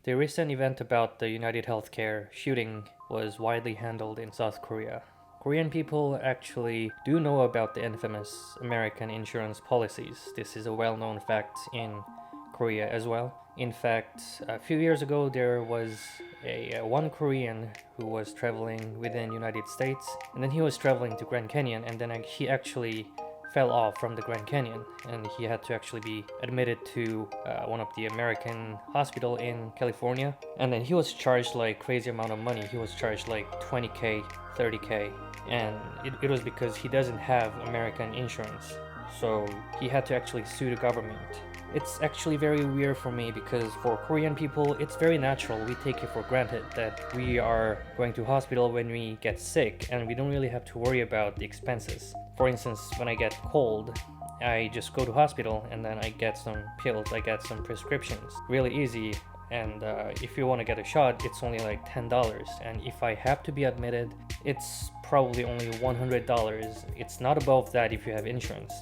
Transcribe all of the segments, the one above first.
The recent event about the United Healthcare shooting was widely handled in South Korea. Korean people actually do know about the infamous American insurance policies. This is a well known fact in Korea as well. In fact, a few years ago, there was one Korean who was traveling within United States, and then he was traveling to Grand Canyon, and then he actually fell off from the Grand Canyon, and he had to actually be admitted to one of the American hospital in California. And then he was charged like crazy amount of money. He was charged like 20K, 30K, and it was because he doesn't have American insurance. So he had to actually sue the government. It's actually very weird for me because for Korean people, it's very natural. We take it for granted that we are going to hospital when we get sick and we don't really have to worry about the expenses. For instance, when I get cold, I just go to hospital and then I get some pills, I get some prescriptions. Really easy. And if you want to get a shot, it's only like $10. And if I have to be admitted, it's probably only $100. It's not above that if you have insurance.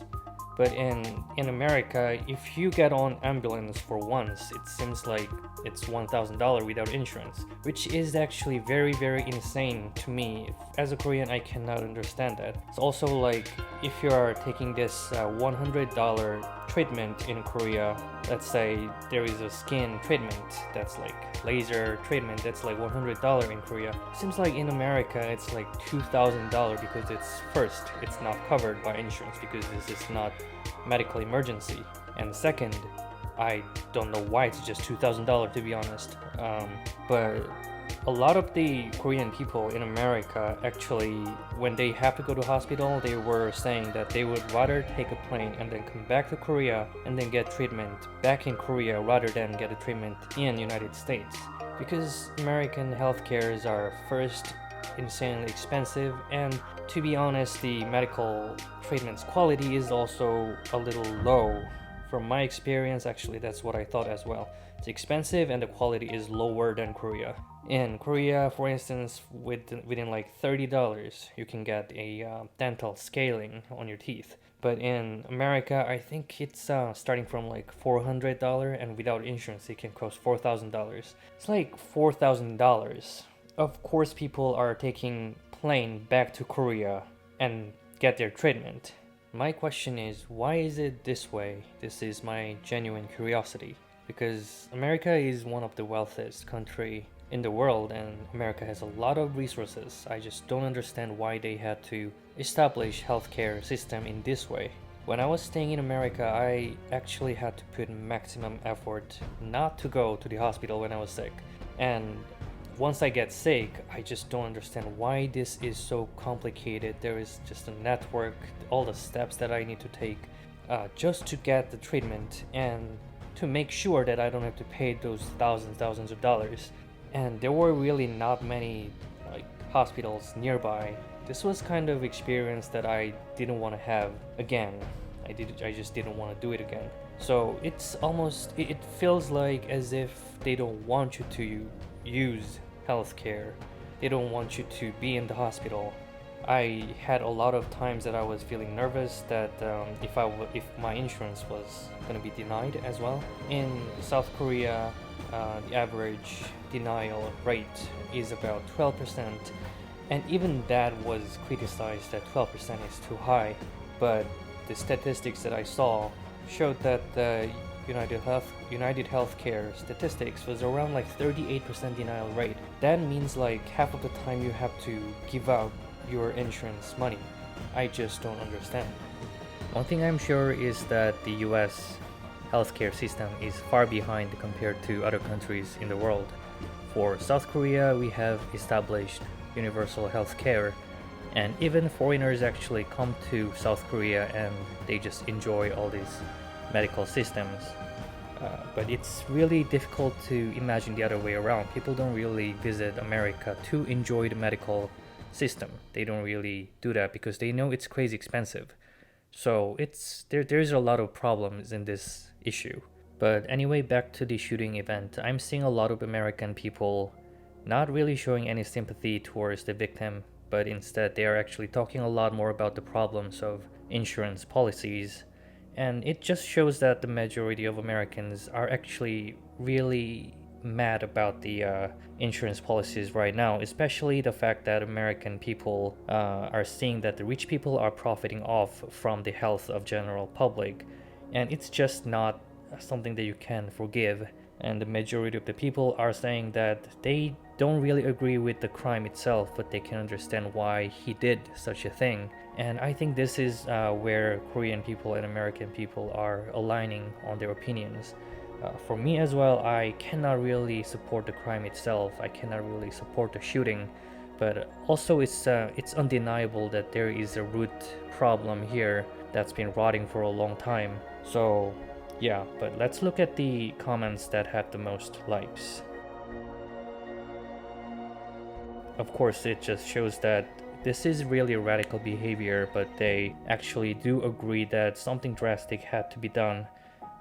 But in America, if you get on ambulance for once, it seems like it's $1,000 without insurance, which is actually very, very insane to me. As a Korean, I cannot understand that. It's also like if you are taking this $100 treatment in Korea, let's say there is a skin treatment that's like laser treatment that's like $100 in Korea. Seems like in America it's like $2,000 because it's not covered by insurance because this is not medical emergency. And second, I don't know why it's just $2,000 to be honest. But a lot of the Korean people in America actually, when they have to go to hospital, they were saying that they would rather take a plane and then come back to Korea and then get treatment back in Korea rather than get a treatment in United States. Because American healthcares are first insanely expensive, and to be honest, the medical treatment's quality is also a little low. From my experience, actually, that's what I thought as well. It's expensive and the quality is lower than Korea. In Korea, for instance, within like $30, you can get a dental scaling on your teeth. But in America, I think it's starting from like $400, and without insurance, it can cost $4,000. It's like $4,000. Of course, people are taking plane back to Korea and get their treatment. My question is, why is it this way? This is my genuine curiosity. Because America is one of the wealthiest country in the world and America has a lot of resources. I just don't understand why they had to establish healthcare system in this way. When I was staying in America, I actually had to put maximum effort not to go to the hospital when I was sick. And once I get sick, I just don't understand why this is so complicated. There is just a network, all the steps that I need to take just to get the treatment and to make sure that I don't have to pay those thousands of dollars. And there were really not many like hospitals nearby. This was kind of experience that I didn't want to have again. I just didn't want to do it again. So it's almost, it feels like as if they don't want you to use healthcare. They don't want you to be in the hospital. I had a lot of times that I was feeling nervous that if my insurance was going to be denied as well. In South Korea, the average denial rate is about 12%, and even that was criticized that 12% is too high. But the statistics that I saw showed that the United Healthcare statistics was around like 38% denial rate. That means like half of the time you have to give out your insurance money. I just don't understand. One thing I'm sure is that the US healthcare system is far behind compared to other countries in the world. For South Korea, we have established universal healthcare, and even foreigners actually come to South Korea and they just enjoy all these medical systems. But it's really difficult to imagine the other way around. People don't really visit America to enjoy the medical system. They don't really do that because they know it's crazy expensive. So there's a lot of problems in this issue. But anyway, back to the shooting event. I'm seeing a lot of American people not really showing any sympathy towards the victim, but instead they are actually talking a lot more about the problems of insurance policies. And it just shows that the majority of Americans are actually really mad about the insurance policies right now, especially the fact that American people are seeing that the rich people are profiting off from the health of general public, and it's just not something that you can forgive. And the majority of the people are saying that they don't really agree with the crime itself, but they can understand why he did such a thing. And I think this is where Korean people and American people are aligning on their opinions. For me as well, I cannot really support the crime itself. I cannot really support the shooting, but also it's undeniable that there is a root problem here that's been rotting for a long time. So yeah, but let's look at the comments that had the most likes. Of course, it just shows that this is really radical behavior, but they actually do agree that something drastic had to be done,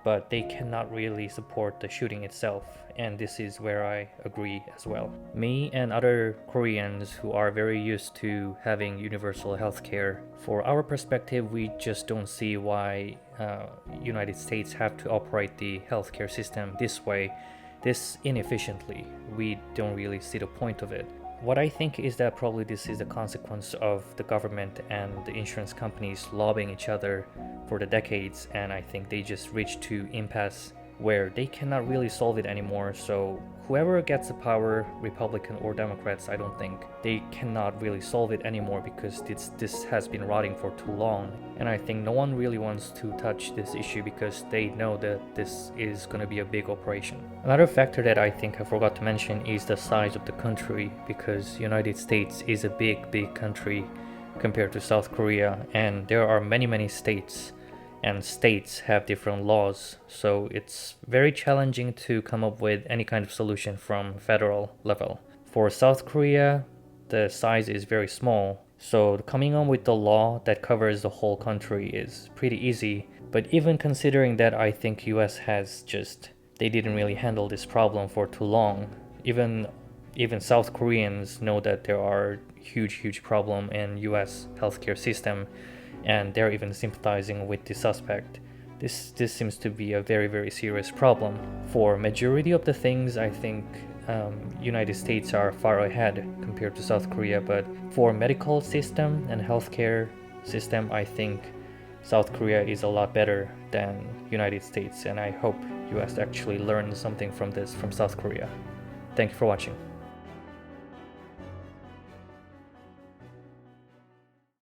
but they cannot really support the shooting itself, and this is where I agree as well. Me and other Koreans who are very used to having universal healthcare, for our perspective, we just don't see why United States have to operate the healthcare system this way, this inefficiently. We don't really see the point of it. What I think is that probably this is a consequence of the government and the insurance companies lobbying each other for the decades, and I think they just reached to impasse where they cannot really solve it anymore. So whoever gets the power, Republican or Democrats, I don't think they cannot really solve it anymore because this has been rotting for too long. And I think no one really wants to touch this issue because they know that this is going to be a big operation. Another factor that I think I forgot to mention is the size of the country, because United States is a big country compared to South Korea, and there are many states, and states have different laws, so it's very challenging to come up with any kind of solution from federal level. For South Korea, the size is very small, so coming up with the law that covers the whole country is pretty easy. But even considering that, I think US has they didn't really handle this problem for too long. Even South Koreans know that there are huge problem in US healthcare system, and they're even sympathizing with the suspect. This seems to be a very serious problem. For majority of the things, I think United States are far ahead compared to South Korea, but for medical system and healthcare system, I think South Korea is a lot better than United States, and I hope US actually learns something from this from South Korea. Thank you for watching.